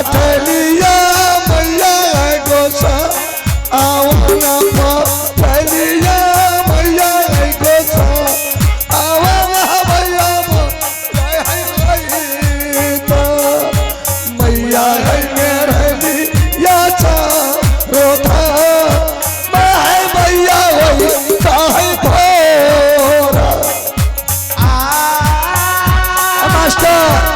पाठलिया मैया गोसा आवना पाठलिया मैया गोसा आवना मैया तो मैया है मेरे या चा रोता मैं मैया वही काहे भोरा मास्टर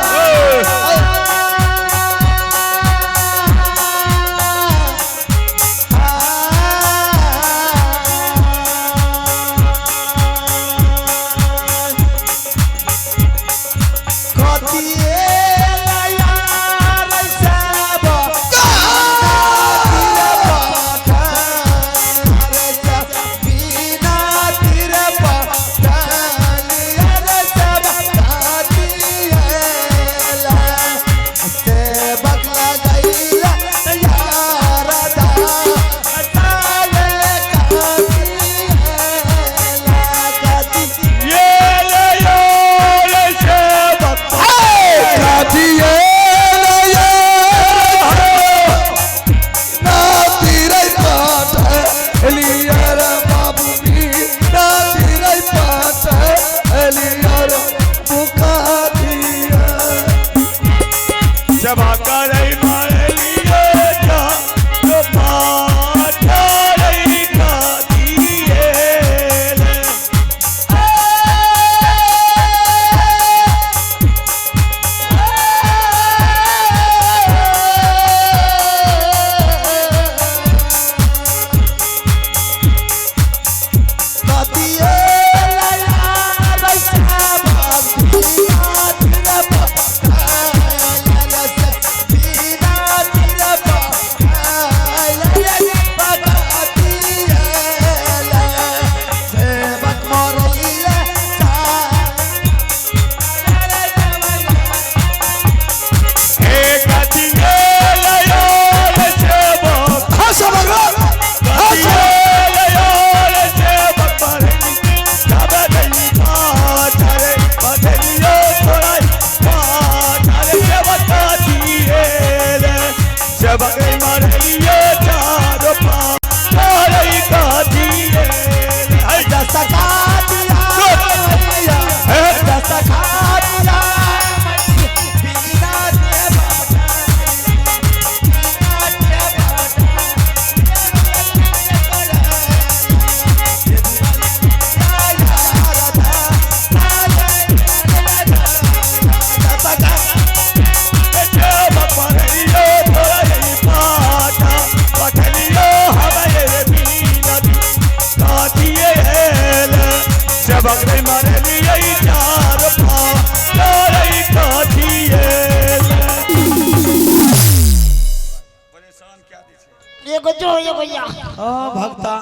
भक्ता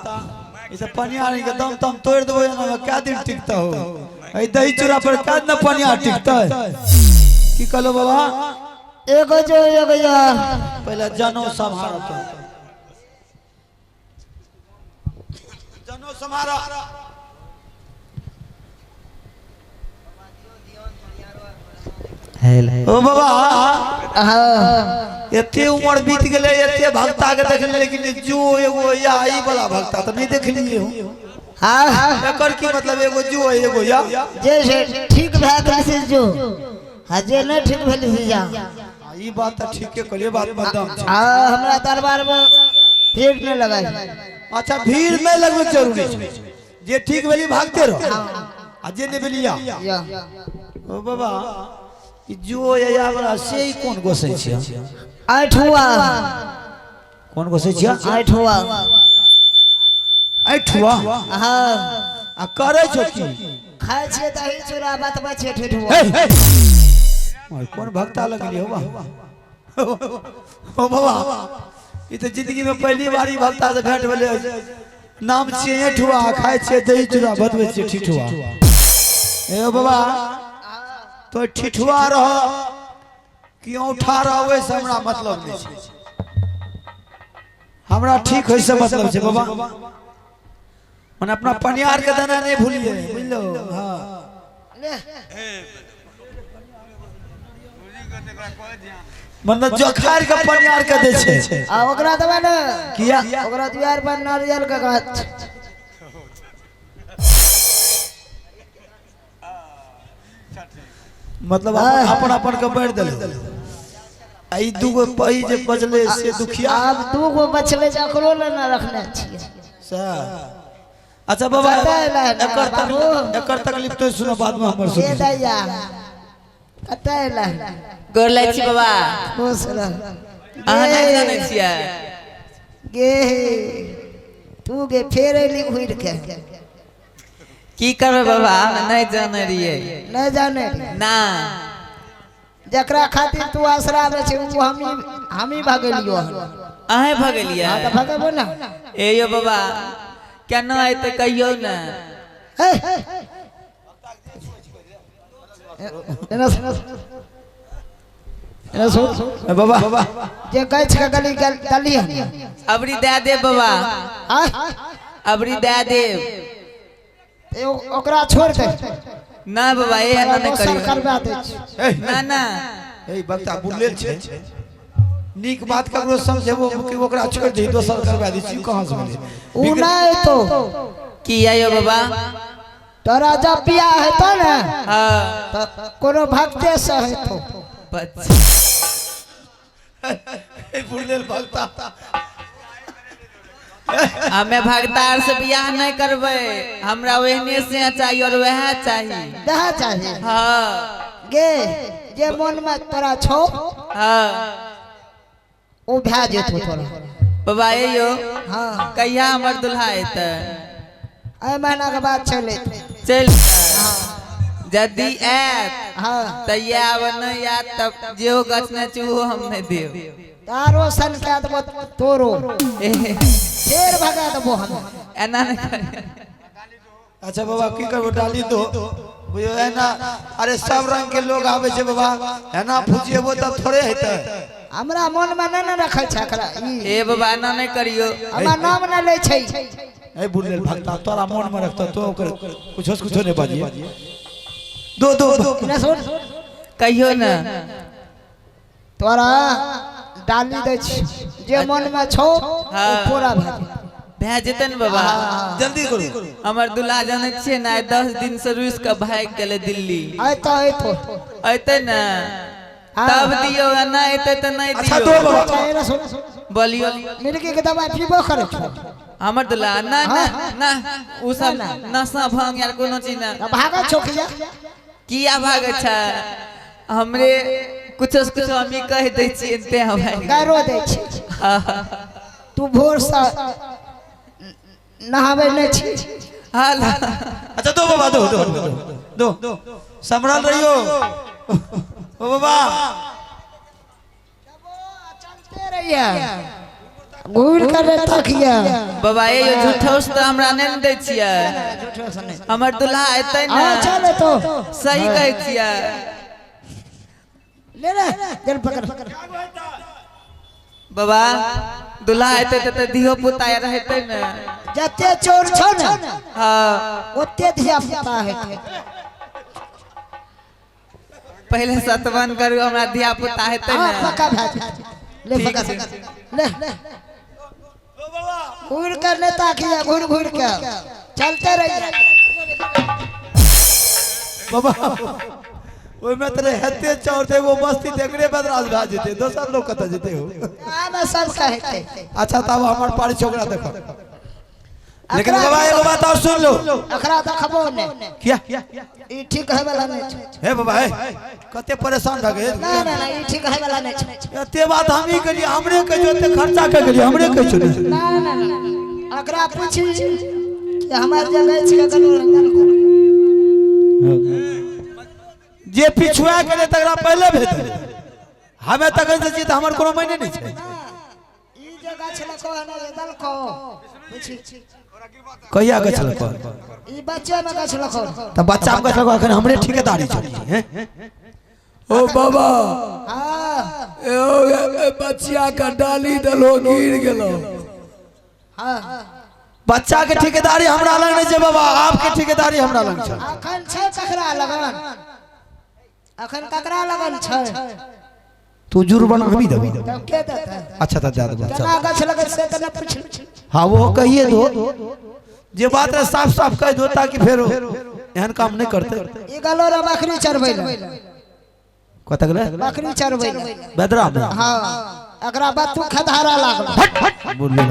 इसे पनियारी के दम तम तोड़ देबो ना क्या दिन टिकता हो ए दही चूड़ा पर का न पनिया टिकता है की कहलो बाबा एगो जो एगो या पहले जनो संभारो तो जनो संभारो ओ बाबा एते उम्र बीत गेले एते भक्ता के देखले लेकिन जो एगो या ई वाला भक्ता तो नहीं देख लिए हो हां एकर की मतलब एगो जो एगो या जे ठीक भए गेल से जो जे नहीं ठीक भेल से जा ई बात तो ठीक है कहलिए बात बदम छै हमरा दरबार में भीड़ नहीं लगाई अच्छा भीड़ नहीं लगबे जरूरी छै जे ठीक भेली भागते रहो आ जे नहीं भेलिया ओ बाबा जो या वाला से कौन गोसै छै आठवा कौन गोसै छै आठवा आठवा हां आ करे छो की खाय छै दही चूड़ा बतबै छै ठठुआ और कौन भक्ता लगली हो बा ओ बाबा ई तो जिंदगी में पहली बारी भक्ता से भेंट भेले नाम छियै आठवा खाय छै दही चूड़ा बतबै छै ठठुआ ए बाबा तो ठिठुआ रह क्यों उठा रहा से हमरा मतलब नहीं छै हमरा ठीक होय से मतलब छै बाबा मन अपना पनियार के दाना नहीं भूलिए बुझलो हां ले मतलब जोखार के पनियार के दे छे आ ओकरा देबे न किया ओकरा दुआर पर नारियल के गाछ मतलब अपन अपन के बैठ देले आई दूगो पही जे बचले से दुखिया अब दूगो बचले जकरो ले न रखने छिए अच्छा बाबा एकर तकलीफ तो सुनो बाद में हमर ए सुन दैया कतैला गोर लै छी बाबा खुश रह अहाँ नहीं जानै छियै गे तू गे फेर एली घुर के की करबै बाबा हम नहीं जानै रहियै नहीं जाने ना जकरा खातिर तू आसरा में छै वो हम ही भागलियो अहें भगलियै हां त भागबो ना ए यो बाबा केना एते कहियो ना एना सुन बाबा जे गछ के गली गली अबरी दे दे बाबा हां अबरी दे दे ओकरा छोड़ दे ना बाबा ए ना नहीं दोसर करियो करबा दे छी ना ना ए बक्ता बुलेल छे नीक बात ककरो समझेबो कि ओकरा छोड़ दे दोसर करबा दी छी कहां से मिले उ नहीं तो की आयो बाबा तोरा जब बियाह हेतो ना हां तो कोनो भक्ते से हेतो बच्चा ए बुलेल बक्ता हमें भगतार से बियाह नहीं करबै हमरा ओहने से चाहिए और वह चाहिए दहा चाहिए हां गे जे मन में तोरा छौ हां ओ भा जेतो तोरा बाबा ए यो हां कहिया हमर दुल्हा एतै ए महीना के बाद चले चल जदी ऐत हां तैया आब नहीं आत तब जेहो गछ ने चूहो हम नहीं देव तारो सन के देबो तोरो फेर भगा देबो हम एना नहीं करियो अच्छा बाबा की करबो डाली दो बुझो है ना अरे सब रंग के लोग आवे छे बाबा है ना फुजिएबो तब थोड़े हेतै हमरा मन में न रखै छै एकरा ए बाबा एना नहीं करियो हमरा नाम न लै छै ए बुलेल भक्ता तोरा मन में रखता तो ओकर कुछो नहीं बाजिए दो न सुन कहियो ना तोरा डाली दे छी जे मन में छौ हाँ। ओ पूरा भा भै जेतै न बाबा जल्दी करो हमर दुल्हा जाने छियै ना 10 दिन से रूस का भाग गेले दिल्ली आय तो अतै ना तब दियो ना एतै त नहीं अच्छा दियो दो बाबा चाहे न सुन बोलियो मिर्गी के दवाई पीबो करे छौ हमर दुल्हा ना ना ना उ सब नशा भांग यार कोनो चीज ना भागा छौ किया भागे छै हमरे कुछ हम ही कह दे छी ते हम गारो दे छी तू भोर से नहावे नहीं छी हाल अच्छा दो बाबा दो संभल रहियो ओ बाबा चलते रहिया घूर कर तकिया बाबा ये झूठोस त हमरा नहीं दे छियै हमर दुल्हा एतै ना आ चले तो सही कहै छियै ले ले जल पकड़ बाबा दुल्हा एतै त दिहो पुता रहतै ना जते चोर छौ ना हां ओते धिया पुता हेतै पहले सतवन करू हमरा धिया पुता हेतै हां ना पक्का भाज ले ठीक पकड़ छै। ले घूर कर ले ताकिया घूर के चलते रहिया बाबा ओइ में तरे हत्ते चौर थे वो मस्ती देखरे बदराज भा जेते दोसर लोग कत जेते हो आना सब कहते अच्छा तब हमर पारी छोकरा देखो लेकिन बाबा एगो बात और सुन लो अखरा देखबो ने क्या ई ठीक है वाला नहीं छै हे बाबा हे कते परेशान भ गए ना ना ना ई ठीक है वाला नहीं छै एते बात हम ही करिए हमरे कहियो एते खर्चा कर गेलिए हमरे कहियो नहीं ना ना ना अकरा पूछी कि हमार जगह छै कनो जे पिछुआ गेले तकरा पहले भेट हमें तक से जीत हमर कोनो मायने नहीं छै ई जगह छला को ना दल को पूछी कहिया गछल को ई बच्चा में गछ लखो त बच्चा में गछल को अखन हमरे ठेकेदारी छै हैं ओ बाबा हां ए बच्चा का डाली दलो गिर गेलो हां बच्चा के ठेकेदारी हमरा लग नहीं छै बाबा आपके ठेकेदारी हमरा लग छै अखन छै ककरा लगन अखन ककरा लगन छै तू जुर बना भी दबी तब के देता है अच्छा तो दे दे तना गछ लगे से तना पूछ हाँ वो कहिए दो जे बात है साफ साफ कह दो ताकि फिर एहन काम नहीं करते ई गलो रे बकरी चरबै कत गले बकरी चरबै बेदरा में हां एकरा बत्तू खधारा लागलो बोल ले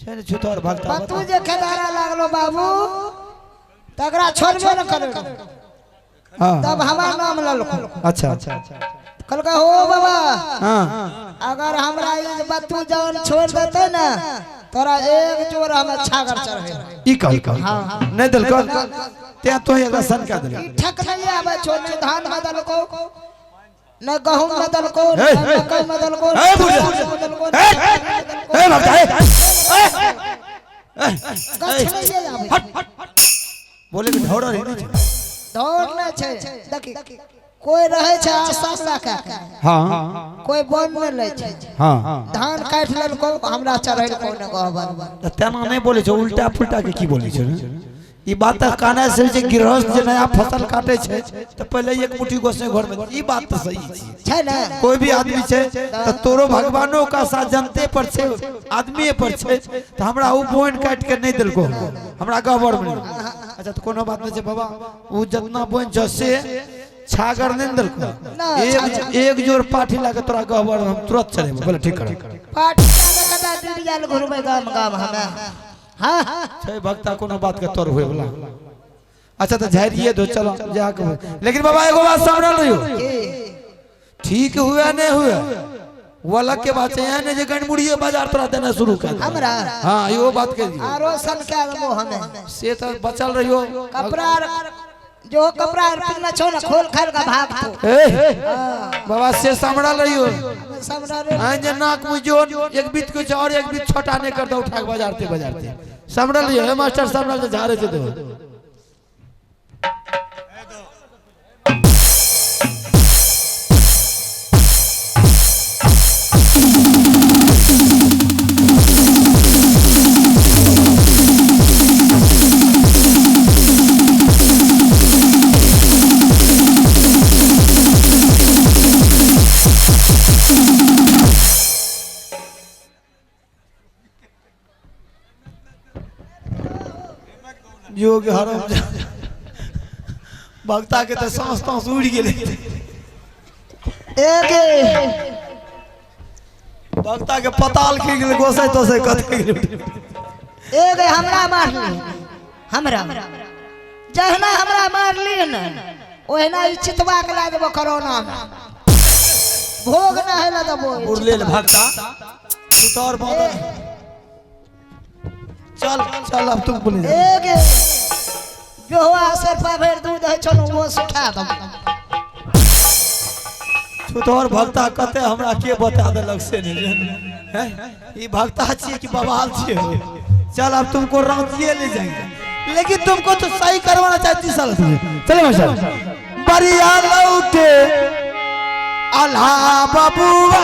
छे छुतोर भागता बत्तू जे खधारा लागलो बाबू तकरा छोड़बे न करे हां तब हमार नाम ललको अच्छा कल का हो बाबा हां अगर हमरा ये बत्तू जान छोड़ देते ना तोरा एक जोर हमें छागर चढ़े ई कल नहीं दल कर ते तो एगा सन का दल ठक नहीं आवे छोड़ धान बदल को न गहूं बदल को न मकई बदल को ए भगता गछ नहीं आवे बोले कि ढौड़ रही नहीं दौड़ न छै देखी कोई रहे छै आशा लगा के हां कोई बन न ले छै हां धान काट लेल को हमरा चढ़ै को न कहबन तेना नहीं बोले छो उल्टा पुल्टा के की बोले छो ई बात काना से जे गृहस्थ जे नया फसल काटे छे तो पहले एक मुट्ठी गोसे घर में ई बात तो सही छै ना कोई भी आदमी छे तो तोरो भगवानो का साथ जनते पर छे आदमी पर छे तो हमरा उ बोइन काट के नहीं देलको हमरा गबर में अच्छा तो कोनो बात नहीं छे बाबा उ जितना बोइन छ से छागर नहीं देलको एक जोर पाठी लाके तोरा गबर हम तुरंत चले बोले ठीक कर पाठी लाके कदा दिन जाल घुरबे गाम हमें हां छै भक्ता कोनो बात के तोर होए वाला अच्छा तो झाड़िए दो चलो जाके लेकिन बाबा एगो बात सामने रहियो ठीक हुआ नहीं हुआ वाला के बात है ने जे गणमुड़िए बाजार तोरा देना शुरू कर हमरा हां यो बात के आरो सन के आगो हमें से तो बचल रहियो कपड़ा जो कपड़ा पिन्ना छो ना खोल खाल का भाग तो ए बाबा से सामड़ा रहियो समरा रे हां जे नाक मुजो एक बीत के और एक बीत छोटा नहीं कर दो उठा के बाजारते सामड़ा रहियो हे मास्टर सामड़ा से झारे से दो योग हरम भक्ता के तो समझता उड़ गेले एक भक्ता के पताल के गेले गोसे तो से कत गेले एक हमरा मार ली हमरा जहना हमरा मार ली न ओहना ई चितवा के ला देबो कोरोना भोग न है ना दबो उड़ले भक्ता तू तो और बहुत चल चल अब तुम बोले एक जो असर पाभर दूध है चलो वो सुखा दम तू तो और भक्ता कते हमरा के बता देलक से नहीं हैं ई भक्ता छिए कि बवाल छिए चल अब तुमको रांचिए ले जाएंगे लेकिन तुमको तो सही करवाना चाहती साल चलो मास्टर बढ़िया लौटे अल्हा बबुआ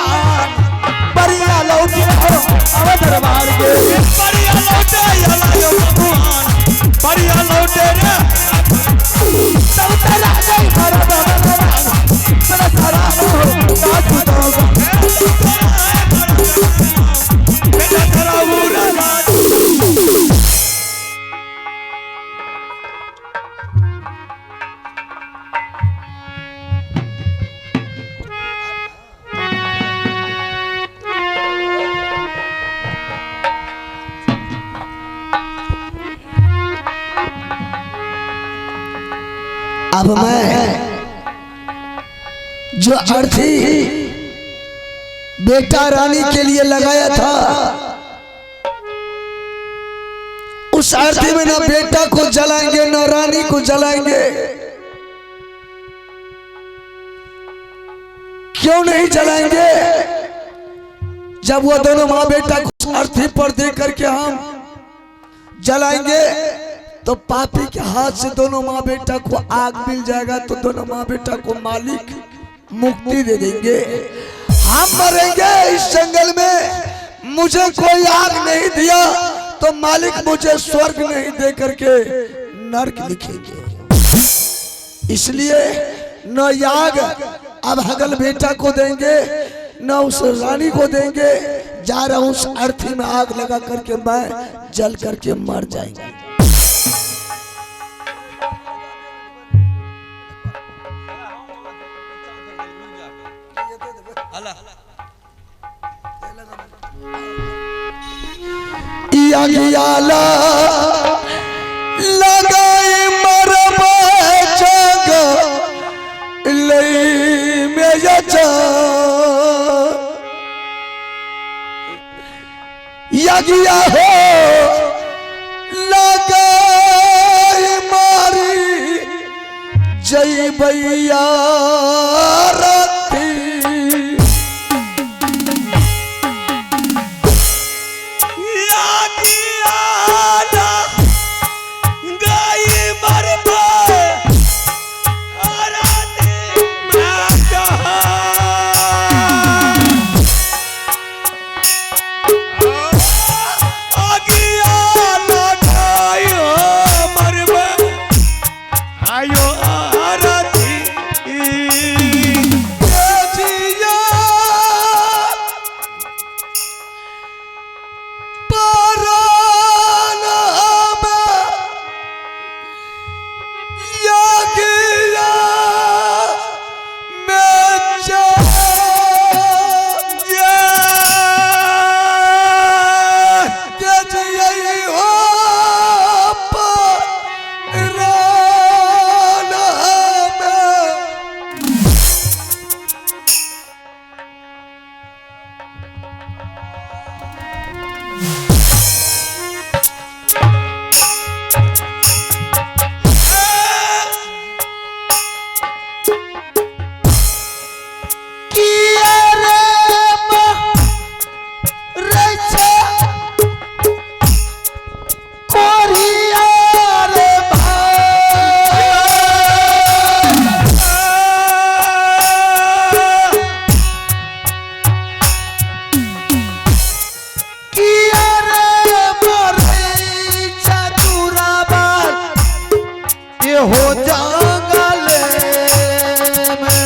बढ़िया लौटे अब दरबार के बढ़िया लौटे अल्हा बबुआ बढ़िया लौटे रे सब तेरा नहीं भरदा तेरा सारा हो काट दो बेटा तेरा पूरा अब मैं जो अर्थी बेटा रानी के लिए लगाया था उस अर्थी में ना बेटा को जलाएंगे ना रानी को जलाएंगे। क्यों नहीं जलाएंगे? जब वो दोनों माँ बेटा को अर्थी पर दे करके हम जलाएंगे तो पापी के हाथ से दोनों माँ बेटा को आग मिल जाएगा तो दोनों माँ बेटा को मालिक मुक्ति दे देंगे। हम मरेंगे इस जंगल में, मुझे कोई आग नहीं दिया तो मालिक मुझे स्वर्ग नहीं दे करके नरक लिखेंगे। इसलिए न याग अब हगल बेटा को देंगे न उस रानी को देंगे। जा रहा हूँ उस अर्थी में आग लगा करके मैं जल करके मर जाएंगे। याला लगाए मरबा जग ले में जा यगिया हो लगाए मारी जय भैया हो जंगले में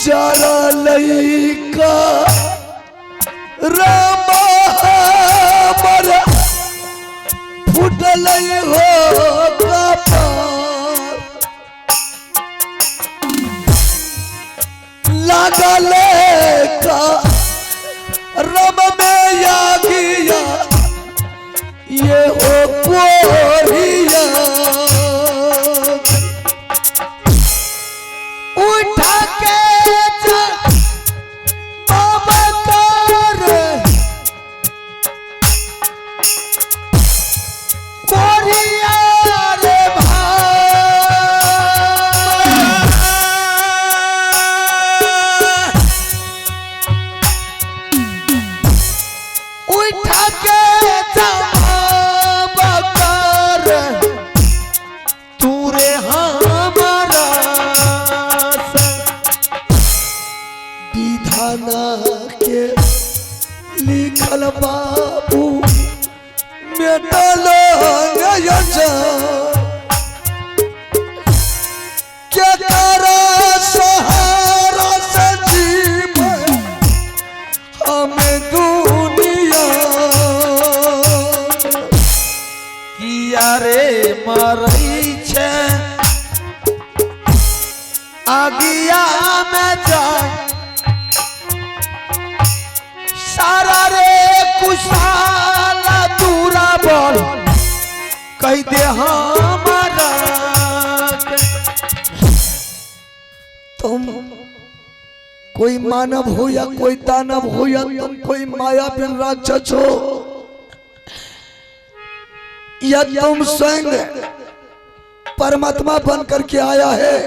जरा लइका रामा मर फुटल हो कपार लागले का रब में यागिया ये हो कोरिया उठा के बाबा कर कोरिया रे भाई उठा के के लिखल बाबू मेटलो क्या तारा सहारा से जीव हमें दुनिया किया रे मरई छे आगिया में जाए सारा रे कुशाला दूरा बोल कह दे हमारा तुम कोई मानव हो या कोई दानव हो या तुम कोई माया बिन राक्षस हो या तुम स्वयं परमात्मा बन करके आया है,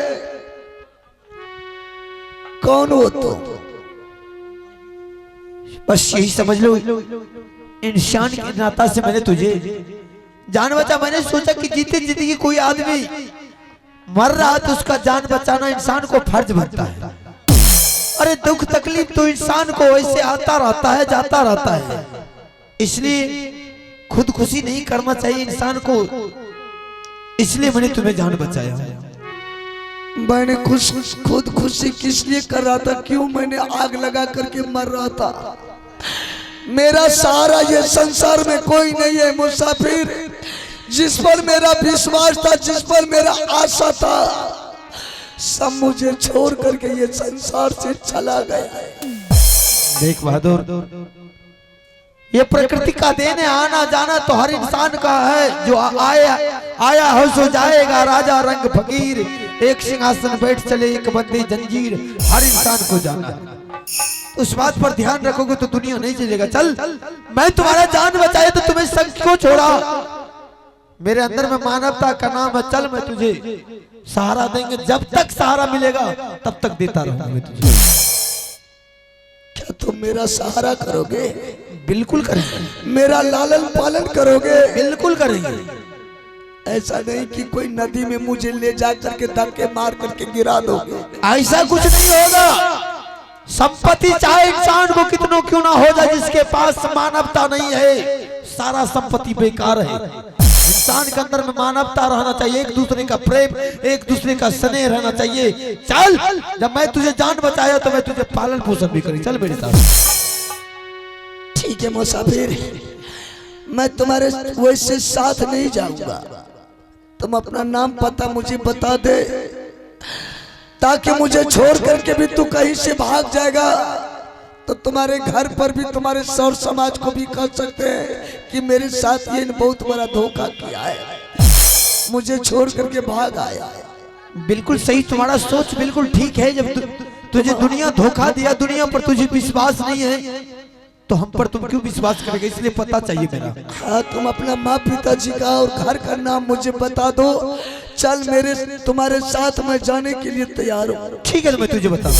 कौन हो तुम? बस यही समझ लो इंसान के नाता से मैंने तुझे जान बचा। मैंने सोचा कि जीते जिंदगी कोई आदमी मर रहा तो उसका जान बचाना इंसान को फर्ज बनता है। अरे दुख तकलीफ तो इंसान को ऐसे आता रहता है जाता रहता है, इसलिए खुदकुशी नहीं करना चाहिए इंसान को। इसलिए मैंने तुम्हें जान बचाया। मैंने खुद खुशी किस लिए कर रहा था, क्यों मैंने आग लगा करके मर रहा था। मेरा सहारा ये संसार में कोई नहीं है मुसाफिर। जिस पर मेरा विश्वास था, जिस पर मेरा आशा था, सब मुझे छोड़ करके ये संसार से चला गया है। देख बहादुर, ये प्रकृति का देन है, आना जाना तो हर इंसान का है। जो आया हो सो जाएगा, राजा रंग फकीर, एक सिंहासन बैठ चले एक बंदी जंजीर, हर इंसान को जाना है। उस बात पर ध्यान रखोगे तो दुनिया नहीं चलेगा। चल, मैं तुम्हारा जान बचाया तो तुम्हें संग क्यों छोड़ा। मेरे अंदर में मानवता का नाम है। चल, मैं तुझे सहारा देंगे, जब तक सहारा मिलेगा तब तक देता रहूंगा मैं तुझे। क्या तुम मेरा सहारा करोगे? बिल्कुल करेंगे। मेरा लालन पालन करोगे? बिल्कुल करेंगे। ऐसा नहीं कि कोई नदी में मुझे ले जा करके धक्के मार करके गिरा दोगे। ऐसा कुछ नहीं होगा। संपत्ति चाहे इंसान को कितनों क्यों ना हो जाए, जिसके पास मानवता नहीं है सारा संपत्ति बेकार है। इंसान के अंदर में मानवता रहना चाहिए, एक दूसरे का प्रेम, एक दूसरे का स्नेह रहना चाहिए। चल, जब मैं तुझे जान बचाया तो मैं तुझे पालन पोषण भी करी। चल मेरे साथ। ठीक है मुसाफिर, मैं तुम्हारे वैसे साथ नहीं जाऊंगा। तुम अपना नाम पता मुझे बता दे, ताकि मुझे छोड़ करके भी तू कहीं से भाग जाएगा तो तुम्हारे घर पर भी, तुम्हारे सौर समाज को भी कह सकते हैं कि मेरे साथ ये बहुत बड़ा धोखा किया है, मुझे छोड़ करके भाग आया। बिल्कुल सही, तुम्हारा सोच बिल्कुल ठीक है। जब तुझे दुनिया धोखा दिया, दुनिया पर तुझे विश्वास नहीं है, तो हम पर तुम क्यों विश्वास करेंगे, इसलिए पता चाहिए मेरा। हाँ, तुम अपना माँ पिताजी का और घर का नाम मुझे बता दो। चल, मेरे तुम्हारे साथ मैं जाने के लिए तैयार हूँ। ठीक है, मैं तुझे बताऊंगा।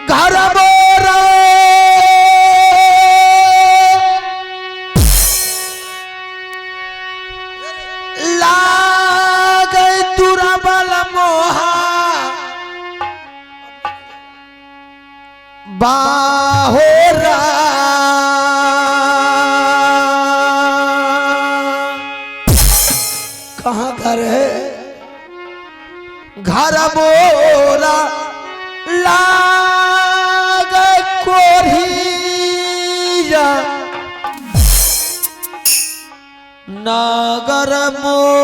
घर मोरा लागे तुरा बल मोहा, बाहोरा कहाँ घर है? घर मोरा लागे कोरिया, नगर मोहा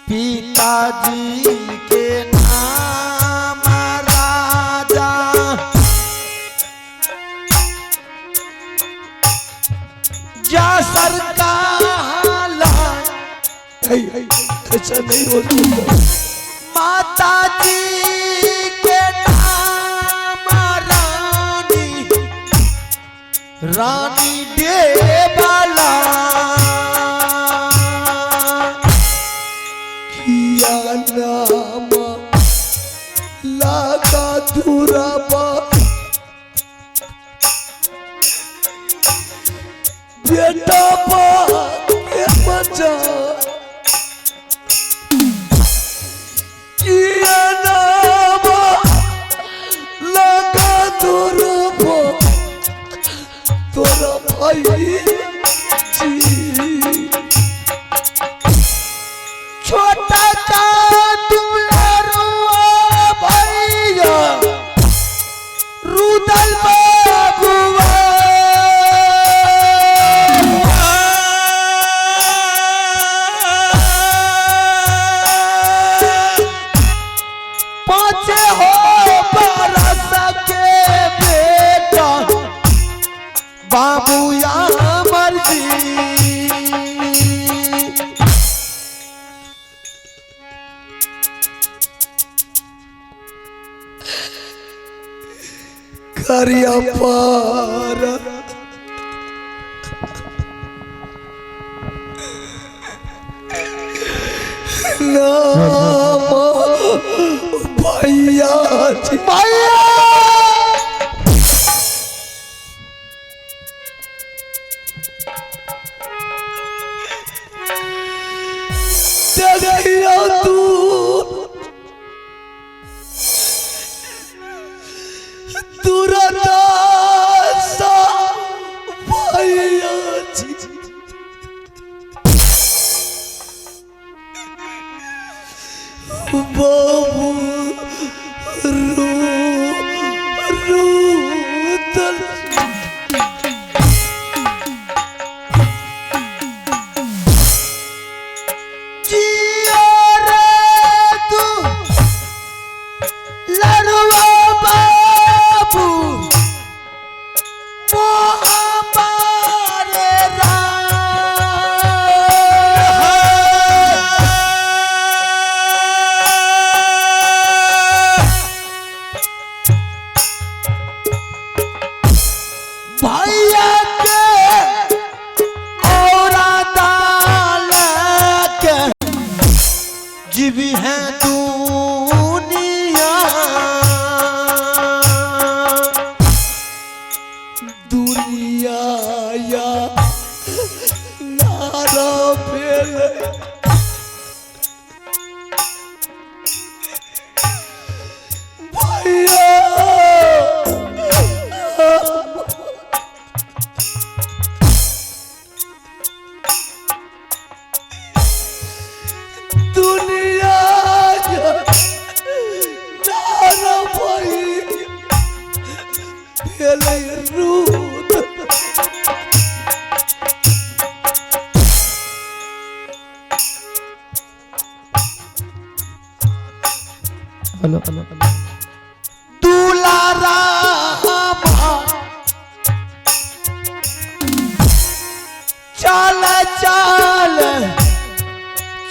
पिताजी के नाम राजा, जा सरकार ऐसा नहीं होता। माता जी के नाम रानी, रानी देवाला, किया नाम लागा धुराबा, बेटा बा के बचा, किया नाम लागा धुराबा, तोरा भाई जी। छोटा का दुलारुआ भैया, रुदल बाबुआ, करिया पार नाम भैया जी भैया देखिया तू दुरदासा भैया जी बाबू रू रू दल जिया रे तू लड़वा बाबू वो हमारे भैया के और दाल के जीवी है दुनिया दुनिया या नारा फेल दुनिया नारा भाई फेले रूद हेलो हेलो दुलारा चल चल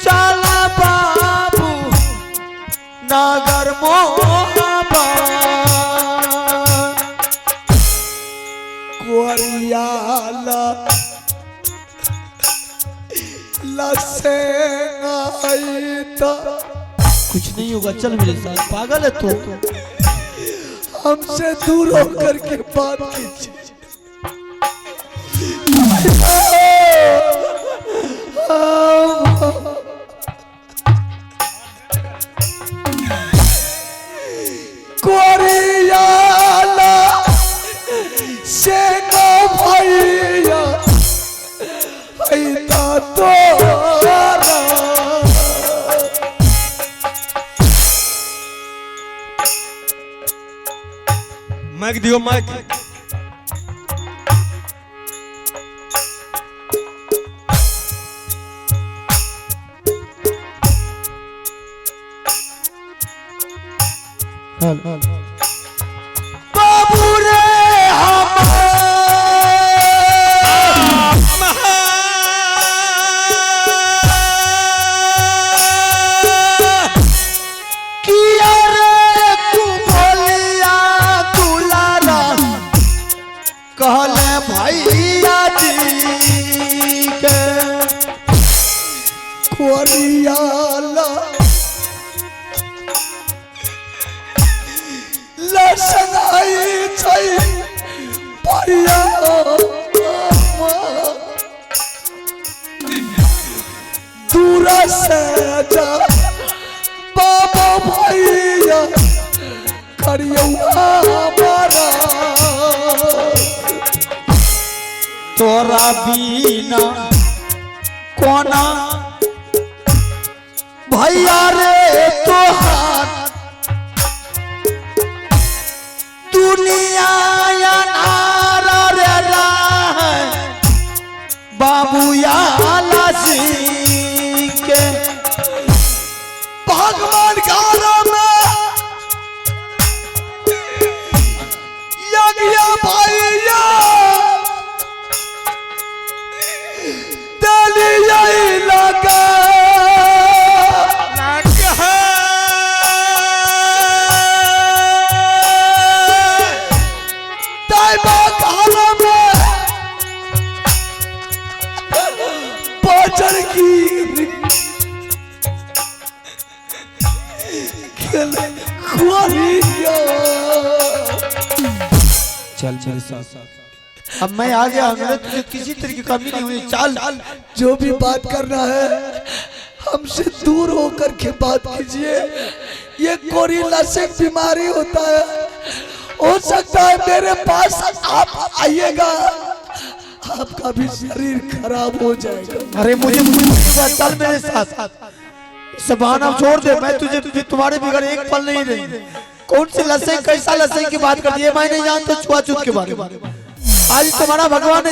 चल बाबू नगर मोहबा कोरियाला लसेंगाईता कुछ नहीं होगा, चल मेरे साथ। पागल है तू। हमसे दूर होकर के बात कीजिए। कोरियाला से को भैया ऐता तोरा माइक दियो माइक। बाबू रे किया रे तू बोलिया दुलारा कहले भैया जी के कोरियाला लसनाई छै भैया दूर से जा बाबा भैया करियो हमारा तोरा बिना कोना भैया रे तोहार दुनिया अनारा रे राह बाबू याला सिंह के भगवान गारा में यज्ञ भैया दलिया लगा चल मेरे साथ। अब मैं आ गया, मेरे तुझे किसी तरह की कमी नहीं हुई। चल जो भी बात करना है हमसे दूर होकर के बात कीजिए। ये कोरिलासिक बीमारी होता है, हो सकता है मेरे पास आप आइएगा आपका भी शरीर खराब हो जाएगा। अरे मुझे चल मेरे साथ, सब बहाना छोड़ दे। मैं तुझे तुम्हारे बिगड़ एक पल नहीं रही। कौन से लसे कैसा लसे की बात करती है, मैं नहीं जानता छुआछूत के बारे में। आज तुम्हारा भगवान ने